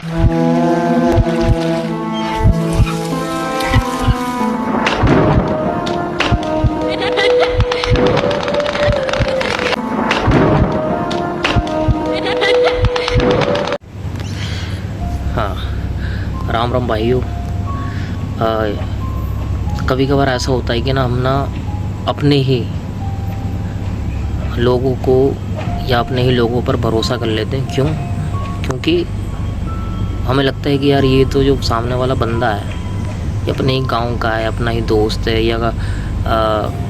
हाँ, राम राम भाइयों। कभी कभार ऐसा होता है कि ना हम ना अपने ही लोगों को या अपने ही लोगों पर भरोसा कर लेते हैं। क्यों? क्योंकि हमें लगता है कि यार ये तो जो सामने वाला बंदा है ये अपने ही गांव का है, अपना ही दोस्त है या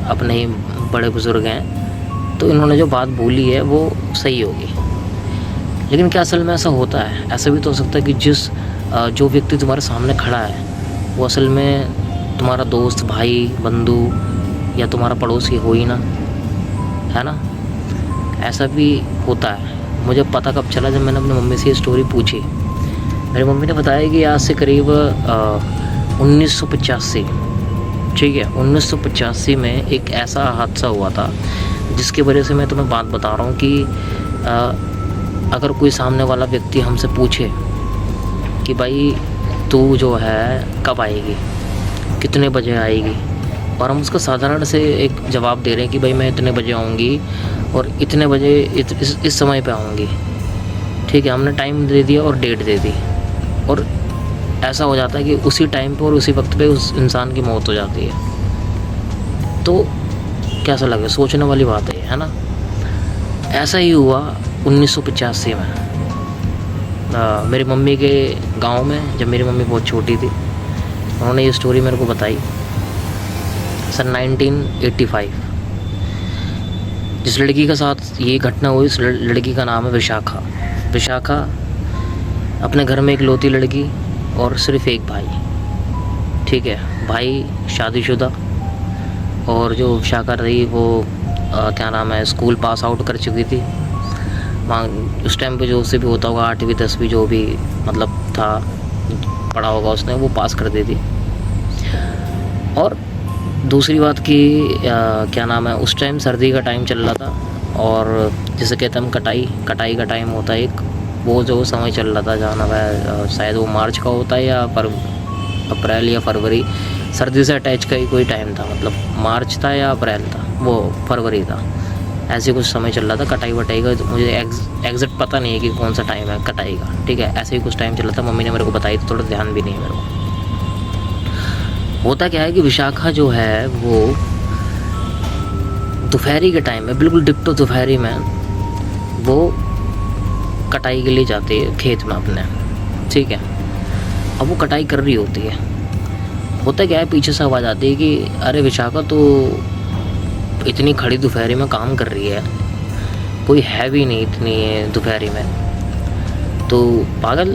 अपने ही बड़े बुज़ुर्ग हैं, तो इन्होंने जो बात बोली है वो सही होगी। लेकिन क्या असल में ऐसा होता है? ऐसा भी तो हो सकता है कि जो व्यक्ति तुम्हारे सामने खड़ा है वो असल में तुम्हारा दोस्त, भाई, बंधु या तुम्हारा पड़ोसी हो ही ना, है ना? ऐसा भी होता है। मुझे पता कब चला, जब मैंने अपनी मम्मी से ये स्टोरी पूछी। मेरी मम्मी ने बताया कि आज से करीब 1985, ठीक है, 1985 में एक ऐसा हादसा हुआ था जिसकी वजह से मैं तुम्हें बात बता रहा हूँ कि अगर कोई सामने वाला व्यक्ति हमसे पूछे कि भाई तू जो है कब आएगी, कितने बजे आएगी, और हम उसका साधारण से एक जवाब दे रहे हैं कि भाई मैं इतने बजे आऊँगी और इतने बजे इस समय पे आऊँगी, ठीक है, हमने टाइम दे दिया और डेट दे दी, और ऐसा हो जाता है कि उसी टाइम पे और उसी वक्त पे उस इंसान की मौत हो जाती है। तो कैसा लगे? सोचने वाली बात है ना? ऐसा ही हुआ 1985 में मेरी मम्मी के गांव में, जब मेरी मम्मी बहुत छोटी थी। उन्होंने ये स्टोरी मेरे को बताई सन 1985। जिस लड़की के साथ ये घटना हुई, उस लड़की का नाम है विशाखा। विशाखा अपने घर में एक लौती लड़की और सिर्फ एक भाई, ठीक है, भाई शादीशुदा, और जो विशाखा रही वो क्या नाम है, स्कूल पास आउट कर चुकी थी। उस टाइम पे जो उससे भी होता होगा 8वीं 10वीं जो भी मतलब था पढ़ा होगा उसने, वो पास कर दी थी। और दूसरी बात कि क्या नाम है, उस टाइम सर्दी का टाइम चल रहा था और जिसे कहते हैं हम कटाई का टाइम होता है एक, वो जो समय चल रहा था, जाना है शायद वो मार्च का होता है या अप्रैल या फरवरी, सर्दी से अटैच का ही कोई टाइम था, मतलब मार्च था या अप्रैल था, वो फरवरी था, ऐसे कुछ समय चल रहा था कटाई वटाई का। तो मुझे एग्जैक्ट पता नहीं है कि कौन सा टाइम है कटाई का, ठीक है, ऐसे ही कुछ टाइम चल रहा था। मम्मी ने मेरे को बताई तो थोड़ा ध्यान भी नहीं है मेरे को। होता क्या है कि विशाखा जो है वो दोपहरी के टाइम में, बिल्कुल डिप्टो दोपहरी में, वो कटाई के लिए जाती है खेत में अपने, ठीक है। अब वो कटाई कर रही होती है। होता क्या है, पीछे से आवाज़ आती है कि अरे विशाखा तो इतनी खड़ी दोपहरी में काम कर रही है, कोई है भी नहीं इतनी दोपहरी में, तो पागल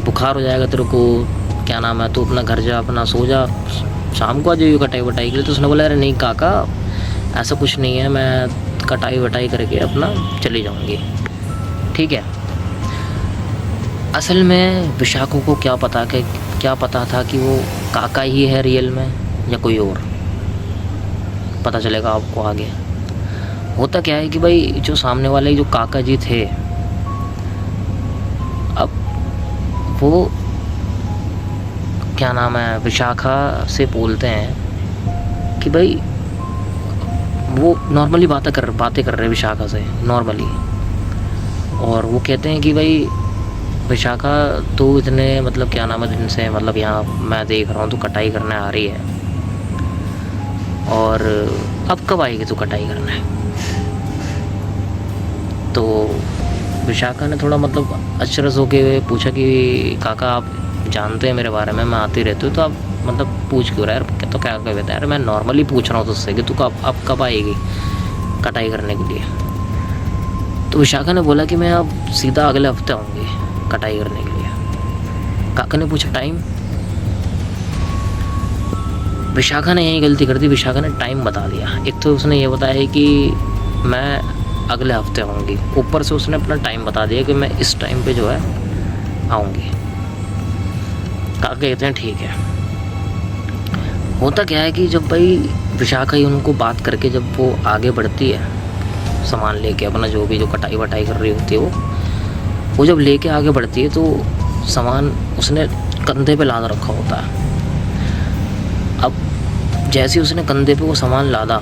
बुखार हो जाएगा तेरे को, क्या नाम है, तो अपना घर जा, अपना सो जा, शाम को आ जाइए कटाई वटाई के लिए। तो उसने बोला अरे नहीं काका, ऐसा कुछ नहीं है, मैं कटाई वटाई करके अपना चली जाऊँगी, ठीक है। असल में विशाखा को क्या पता था कि वो काका ही है रियल में या कोई और, पता चलेगा आपको आगे। होता क्या है कि भाई जो सामने वाले जो काका जी थे, अब वो क्या नाम है, विशाखा से बोलते हैं कि भाई वो नॉर्मली बातें कर रहे हैं विशाखा से नॉर्मली, और वो कहते हैं कि भाई विशाखा तो इतने मतलब क्या नाम है दिन से, मतलब यहाँ मैं देख रहा हूँ तो कटाई करने आ रही है, और अब कब आएगी तू कटाई करने? तो विशाखा ने थोड़ा मतलब अचरज होके पूछा कि काका आप जानते हैं मेरे बारे में, मैं आती रहती हूँ, तो आप मतलब पूछ क्यों रहा है? तो क्या कहता है, यार मैं नॉर्मली पूछ रहा हूँ तुझसे कि तू अब कब आएगी कटाई करने के लिए? तो विशाखा ने बोला कि मैं अब सीधा अगले हफ्ते आऊँगी कटाई करने के लिए। काका ने पूछा टाइम? विशाखा ने यही गलती कर दी, विशाखा ने टाइम बता दिया। एक तो उसने ये बताया कि मैं अगले हफ्ते आऊँगी, ऊपर से उसने अपना टाइम बता दिया कि मैं इस टाइम पे जो है आऊँगी। काका कहते हैं ठीक है। होता क्या है कि जब भाई विशाखा ही उनको बात करके जब वो आगे बढ़ती है सामान लेके अपना, जो भी जो कटाई वटाई कर रही होती है वो जब लेके आगे बढ़ती है, तो सामान उसने कंधे पे लाद रखा होता है। अब जैसे ही उसने कंधे पे वो सामान लादा,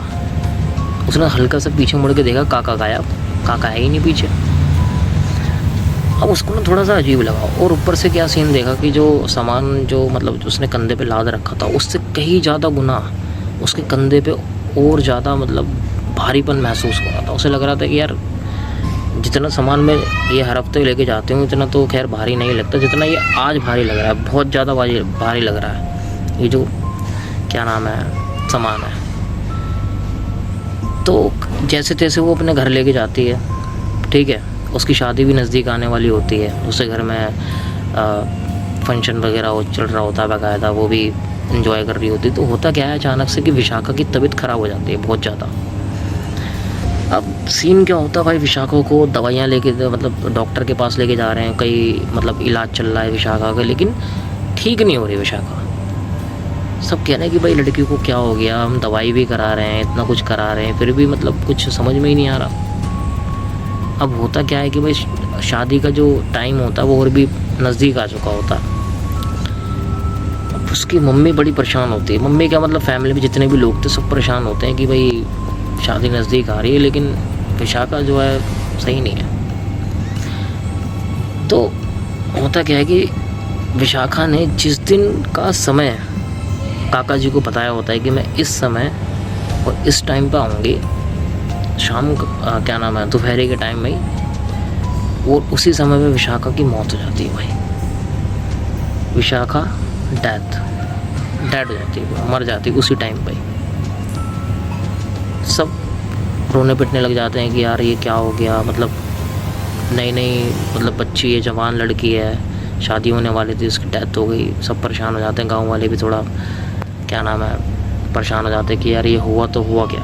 उसने हल्का सा पीछे मुड़ के देखा, काका गायब, काका है ही नहीं पीछे। अब उसको ना थोड़ा सा अजीब लगा, और ऊपर से क्या सीन देखा कि जो सामान जो मतलब उसने कंधे पे लाद रखा था, उससे कहीं ज़्यादा गुना उसके कंधे पे और ज़्यादा मतलब भारीपन महसूस हो रहा था। उसे लग रहा था कि यार जितना सामान मैं ये हर हफ्ते लेके जाती हूँ इतना तो खैर भारी नहीं लगता, जितना ये आज भारी लग रहा है, बहुत ज़्यादा भारी लग रहा है ये जो क्या नाम है सामान है। तो जैसे तैसे वो अपने घर लेके जाती है, ठीक है। उसकी शादी भी नज़दीक आने वाली होती है, उसके घर में फंक्शन वगैरह हो चल रहा होता है बाकायदा, वो भी इंजॉय कर रही होती। तो होता क्या है अचानक से कि विशाखा की तबीयत ख़राब हो जाती है बहुत ज़्यादा। अब सीन क्या होता है भाई, विशाखा को दवाइयाँ लेके मतलब डॉक्टर के पास लेके जा रहे हैं, कई मतलब इलाज चल रहा है विशाखा का, लेकिन ठीक नहीं हो रही विशाखा। सब कह रहे हैं कि भाई लड़की को क्या हो गया, हम दवाई भी करा रहे हैं, इतना कुछ करा रहे हैं, फिर भी मतलब कुछ समझ में ही नहीं आ रहा। अब होता क्या है कि भाई शादी का जो टाइम होता है वो और भी नज़दीक आ चुका होता है। अब उसकी मम्मी बड़ी परेशान होती है, मम्मी क्या मतलब फैमिली में जितने भी लोग थे सब परेशान होते हैं कि भाई शादी नज़दीक आ रही है, लेकिन विशाखा जो है सही नहीं है। तो होता क्या है कि विशाखा ने जिस दिन का समय काका जी को बताया होता है कि मैं इस समय और इस टाइम पे आऊँगी, शाम क्या नाम है दोपहर के टाइम में ही, और उसी समय में विशाखा की मौत हो जाती है भाई। विशाखा डेड हो जाती है, मर जाती है उसी टाइम पे। सब रोने पिटने लग जाते हैं कि यार ये क्या हो गया, मतलब नई मतलब बच्ची है, जवान लड़की है, शादी होने वाली थी, उसकी डेथ हो गई। सब परेशान हो जाते हैं, गांव वाले भी थोड़ा क्या नाम है परेशान हो जाते हैं कि यार ये हुआ तो हुआ क्या।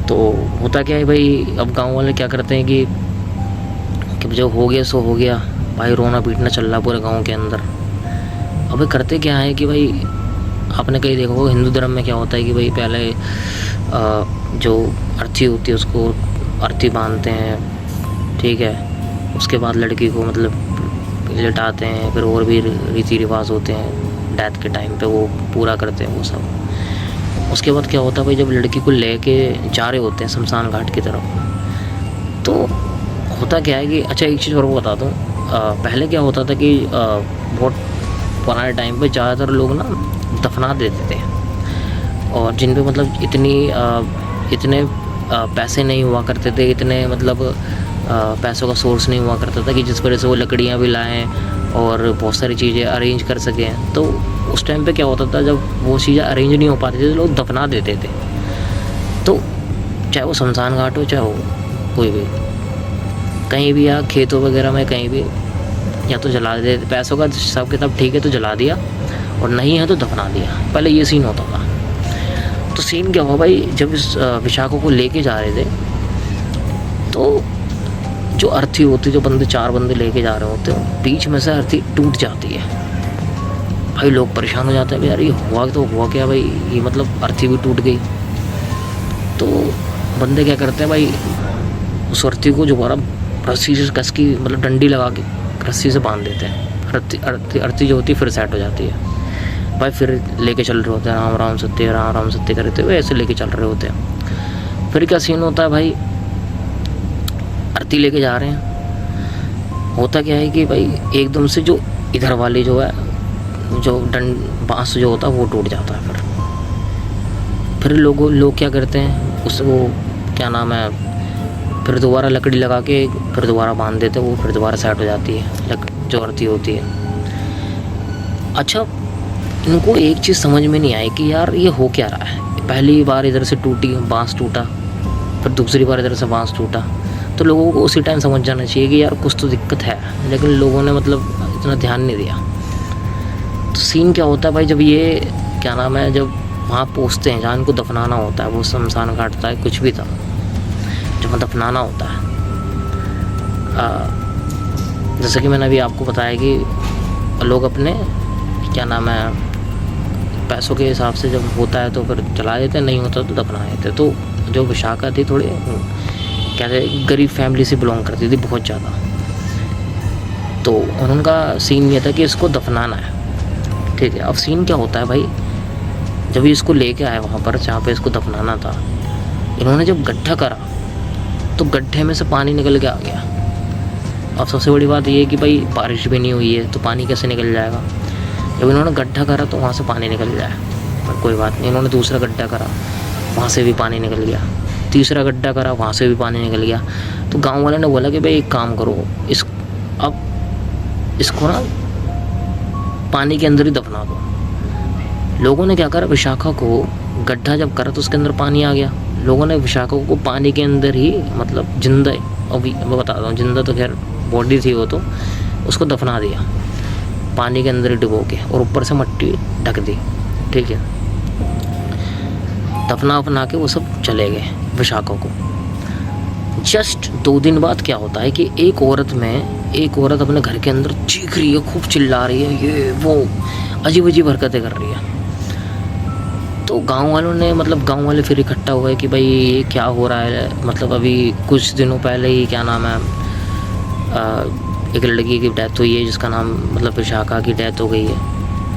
तो होता क्या है भाई, अब गांव वाले क्या करते हैं कि जो हो गया सो हो गया भाई, रोना पीटना चल रहा पूरे गांव के अंदर। अब करते क्या है कि भाई आपने कहीं देखा होगा हिंदू धर्म में क्या होता है कि भाई पहले जो अर्थी होती है उसको अर्थी बांधते हैं, ठीक है। उसके बाद लड़की को मतलब लिटाते हैं, फिर और भी रीति रिवाज होते हैं डेथ के टाइम पे वो पूरा करते हैं वो सब। उसके बाद क्या होता है भाई, जब लड़की को लेके जा रहे होते हैं शमशान घाट की तरफ, तो होता क्या है कि अच्छा एक चीज़ और वो बता दूँ, पहले क्या होता था कि बहुत पुराने टाइम पे ज़्यादातर लोग ना दफना देते थे, और जिन पे मतलब इतने पैसे नहीं हुआ करते थे, इतने मतलब पैसों का सोर्स नहीं हुआ करता था कि जिस वजह से वो लकड़ियाँ भी लाएँ और बहुत सारी चीज़ें अरेंज कर सकें। तो उस टाइम पे क्या होता था, जब वो चीज़ें अरेंज नहीं हो पाती थी तो लोग दफना देते थे। तो चाहे वो शमशान घाट हो, चाहे वो कोई भी कहीं भी, या खेतों वगैरह में कहीं भी, या तो जला देते। पैसों का हिसाब किताब ठीक है तो जला दिया, और नहीं है तो दफना दिया। पहले ये सीन होता था। तो सीन क्या हुआ भाई, जब इस विशाखा को लेके जा रहे थे, तो जो अर्थी होती, जो बंदे 4 बंदे लेके जा रहे होते हैं, बीच में से अर्थी टूट जाती है भाई। लोग परेशान हो जाते हैं यार ये हुआ तो हुआ क्या भाई, ये मतलब अर्थी भी टूट गई। तो बंदे क्या करते हैं भाई, उस अर्थी को दोबारा रस्सी से कस की मतलब डंडी लगा के रस्सी से बांध देते हैं। अर्थी जो होती है फिर सेट हो जाती है भाई। फिर लेके चल रहे होते हैं राम राम सत्य करते हुए, ऐसे लेके चल रहे होते हैं। फिर क्या सीन होता है भाई, अर्थी लेके जा रहे हैं, होता क्या है कि भाई एकदम से जो इधर वाली जो है जो बांस जो होता है वो टूट जाता है। फिर लोग क्या करते हैं, उसको क्या नाम है, फिर दोबारा लकड़ी लगा के फिर दोबारा बांध देते हैं, वो फिर दोबारा सेट हो जाती है जो अर्थी होती है। अच्छा इनको एक चीज़ समझ में नहीं आई कि यार ये हो क्या रहा है। पहली बार इधर से टूटी बांस टूटा, फिर दूसरी बार इधर से बांस टूटा, तो लोगों को उसी टाइम समझ जाना चाहिए कि यार कुछ तो दिक्कत है, लेकिन लोगों ने मतलब इतना ध्यान नहीं दिया। तो सीन क्या होता है भाई, जब ये क्या नाम है जब वहाँ पहुँचते हैं जहाँ इनको दफनाना होता है, वो शमशान घाट था कुछ भी था, जब दफनाना होता है, जैसे कि मैंने अभी आपको बताया कि लोग अपने क्या नाम है पैसों के हिसाब से जब होता है तो फिर जला देते, नहीं होता तो दफना देते। तो जो विशाखा थी थोड़ी कहते गरीब फैमिली से बिलोंग करती थी बहुत ज़्यादा। तो उनका सीन ये था कि इसको दफनाना है, ठीक है। अब सीन क्या होता है भाई, जब ये इसको लेके आए वहाँ पर जहाँ पे इसको दफनाना था, इन्होंने जब गड्ढा करा तो गड्ढे में से पानी निकल के आ गया। अब सबसे बड़ी बात ये है कि भाई बारिश भी नहीं हुई है तो पानी कैसे निकल जाएगा। जब इन्होंने गड्ढा करा तो वहाँ से पानी निकल जाए, पर कोई बात नहीं। इन्होंने दूसरा गड्ढा करा, वहाँ से भी पानी निकल गया। तीसरा गड्ढा करा, वहाँ से भी पानी निकल गया। तो गांव वाले ने बोला कि भाई एक काम करो, इसको ना पानी के अंदर ही दफना दो। लोगों ने क्या करा, विशाखा को गड्ढा जब करा तो उसके अंदर पानी आ गया। लोगों ने विशाखा को पानी के अंदर ही, मतलब जिंदा, अभी मैं बताता हूँ, जिंदा तो खैर बॉडी थी वो, तो उसको दफना दिया पानी के अंदर ही डुबो के, और ऊपर से मिट्टी ढक दी, ठीक है। दफना के वो सब चले गए विशाखा को। जस्ट 2 दिन बाद क्या होता है कि एक औरत अपने घर के अंदर चीख रही है, खूब चिल्ला रही है, ये वो अजीब अजीब हरकतें कर रही है। तो गांव वालों ने, मतलब गांव वाले फिर इकट्ठा हुए कि भाई ये क्या हो रहा है। मतलब अभी कुछ दिनों पहले ही क्या नाम है, एक लड़की की डेथ हुई है जिसका नाम, मतलब विशाखा की डेथ हो गई है।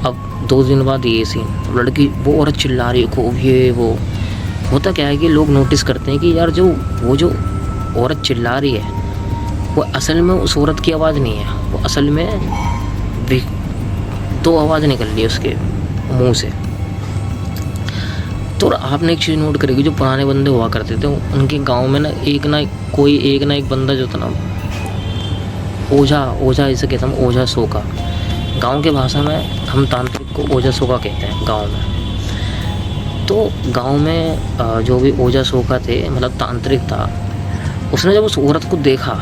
अब 2 दिन बाद ये सीन, लड़की, वो औरत चिल्ला रही है खूब, ये वो। होता क्या है कि लोग नोटिस करते हैं कि यार जो औरत चिल्ला रही है वो असल में उस औरत की आवाज़ नहीं है, वो असल में 2 आवाज़ निकल रही है उसके मुंह से। तो आपने एक चीज़ नोट करेगी, जो पुराने बंदे हुआ करते थे उनके गांव में ना एक बंदा जो था ना, ओझा इसे कहते हैं, ओझा सोका। गांव के भाषा में हम तांत्रिक को ओझा सोका कहते हैं गांव में। तो गांव में जो भी ओझा सोका थे, मतलब तांत्रिक था, उसने जब उस औरत को देखा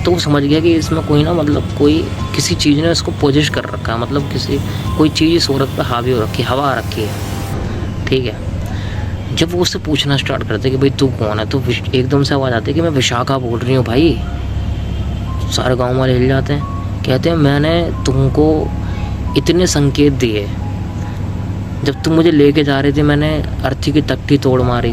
तो वो समझ गया कि इसमें कोई ना, मतलब कोई किसी चीज़ ने इसको पोजिश कर रखा है, मतलब कोई चीज़ इस औरत पर हावी हो रखी है, हवा आ रखी है, ठीक है। जब वो उससे पूछना स्टार्ट करते कि भाई तू कौन है, तो एकदम से आवाज़ आती है कि मैं विशाखा बोल रही हूँ भाई। सारे गांव वाले हिल जाते हैं, कहते हैं मैंने तुमको इतने संकेत दिए, जब तुम मुझे लेके जा रहे थे मैंने अर्थी की तख्ती तोड़ मारी,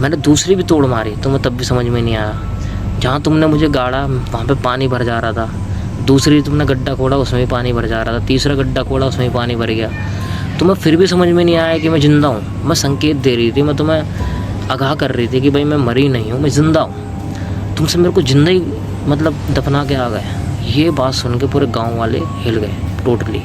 मैंने दूसरी भी तोड़ मारी, तुम्हें तब भी समझ में नहीं आया। जहाँ तुमने मुझे गाड़ा वहाँ पे पानी भर जा रहा था, दूसरी तुमने गड्ढा खोड़ा उसमें भी पानी भर जा रहा था, तीसरा गड्ढा खोड़ा उसमें भी पानी भर गया। तुम्हें फिर भी समझ में नहीं आया कि मैं ज़िंदा हूँ। मैं संकेत दे रही थी, मैं तुम्हें आगाह कर रही थी कि भाई मैं मरी नहीं हूँ, मैं ज़िंदा हूँ। तुमसे मेरे को जिंदा ही मतलब दफना के आ गए। ये बात सुन के पूरे गाँव वाले हिल गए टोटली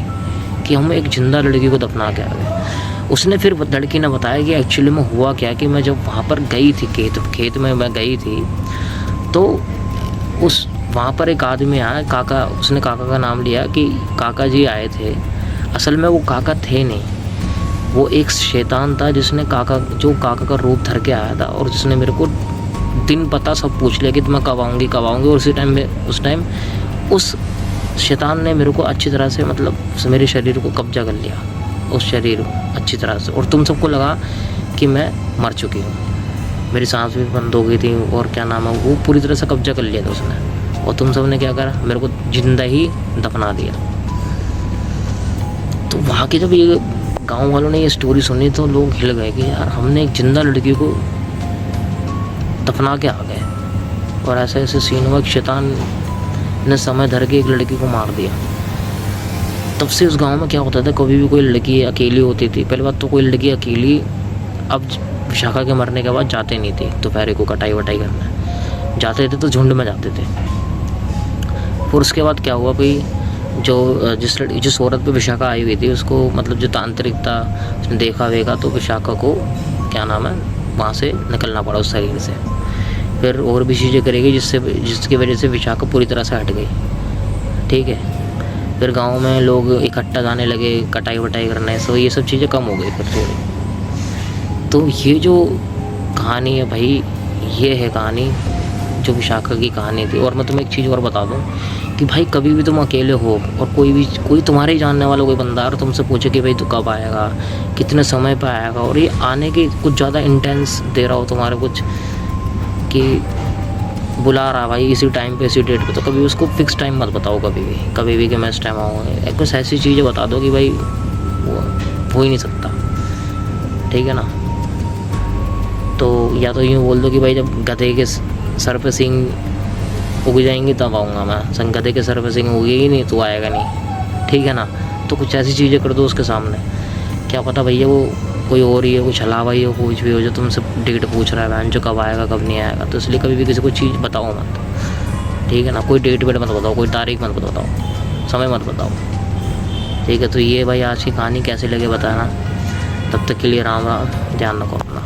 कि हम एक जिंदा लड़की को दफना के आ गए। उसने फिर लड़की ने बताया कि एक्चुअली में हुआ क्या कि मैं जब वहाँ पर गई थी खेत में मैं गई थी, तो वहाँ पर एक आदमी आया, काका, उसने काका का नाम लिया कि काका जी आए थे। असल में वो काका थे नहीं, वो एक शैतान था जिसने काका का रूप धर के आया था, और जिसने मेरे को दिन पता सब पूछ लिया कि मैं कब आऊँगी। और उस टाइम उस शैतान ने मेरे को अच्छी तरह से, मतलब मेरे शरीर को कब्जा कर लिया, उस शरीर को अच्छी तरह से, और तुम सबको लगा कि मैं मर चुकी हूँ, मेरी सांस भी बंद हो गई थी, और क्या नाम है, वो पूरी तरह से कब्जा कर लिया था उसने। और तुम सब ने क्या करा, मेरे को जिंदा ही दफना दिया। तो वहाँ के जब ये गांव वालों ने ये स्टोरी सुनी तो लोग हिल गए कि यार हमने एक जिंदा लड़की को दफना के आ गए, और ऐसे ऐसे सीन हुआ कि शैतान ने समय धर के एक लड़की को मार दिया। तब से उस गांव में क्या होता था, कभी भी कोई लड़की अकेली होती थी, पहली बात तो कोई लड़की अकेली अब विशाखा के मरने के बाद जाते नहीं थे दोपहर को कटाई वटाई करने, जाते थे तो झुंड में जाते थे। फिर उसके बाद क्या हुआ भाई, जिस औरत पे विशाखा आई हुई थी उसको, मतलब जो तांत्रिक था उसने देखा वेगा, तो विशाखा को क्या नाम है वहाँ से निकलना पड़ा उस शरीर से। फिर और भी चीज़ें करेगी जिसकी वजह से विशाखा पूरी तरह से हट गई, ठीक है। फिर गांव में लोग इकट्ठा जाने लगे कटाई वटाई करने, सो ये सब चीज़ें कम हो गई फिर थोड़ी। तो ये जो कहानी है भाई, ये है कहानी जो विशाखा की कहानी थी। और मैं तुम्हें एक चीज़ और बता दूं कि भाई कभी भी तुम अकेले हो और कोई तुम्हारे ही जानने वाला कोई बंदा और तुमसे पूछे कि भाई तू कब आएगा, कितने समय पर आएगा, और ये आने की कुछ ज़्यादा इंटेंस दे रहा हो तुम्हारे कुछ कि बुला रहा भाई इसी टाइम पे इसी डेट पे, तो कभी उसको फिक्स टाइम मत बताओ कभी भी कि मैं इस टाइम आऊँगा। कुछ ऐसी चीज़ें बता दो कि भाई वो हो ही नहीं सकता, ठीक है ना। तो या तो यूँ बोल दो कि भाई जब गधे के सर पे सींग उग जाएंगी तब आऊँगा मैं। संगते की सर्विसिंग होगी ही नहीं तो आएगा नहीं, ठीक है ना। तो कुछ ऐसी चीज़ें कर दो उसके सामने, क्या पता भैया वो कोई और ही हो, कुछ हलावा ही हो, कुछ भी हो, जो तुमसे डेट पूछ रहा है बहन जो कब आएगा कब नहीं आएगा। तो इसलिए कभी भी किसी को चीज़ बताओ मत, ठीक है ना। कोई डेट वेट मत बताओ, कोई तारीख मत बताओ, समय मत बताओ, ठीक है। तो ये भाई आज की कहानी कैसी लगे बताना। तब तक के लिए राम राम, ध्यान रखो अपना।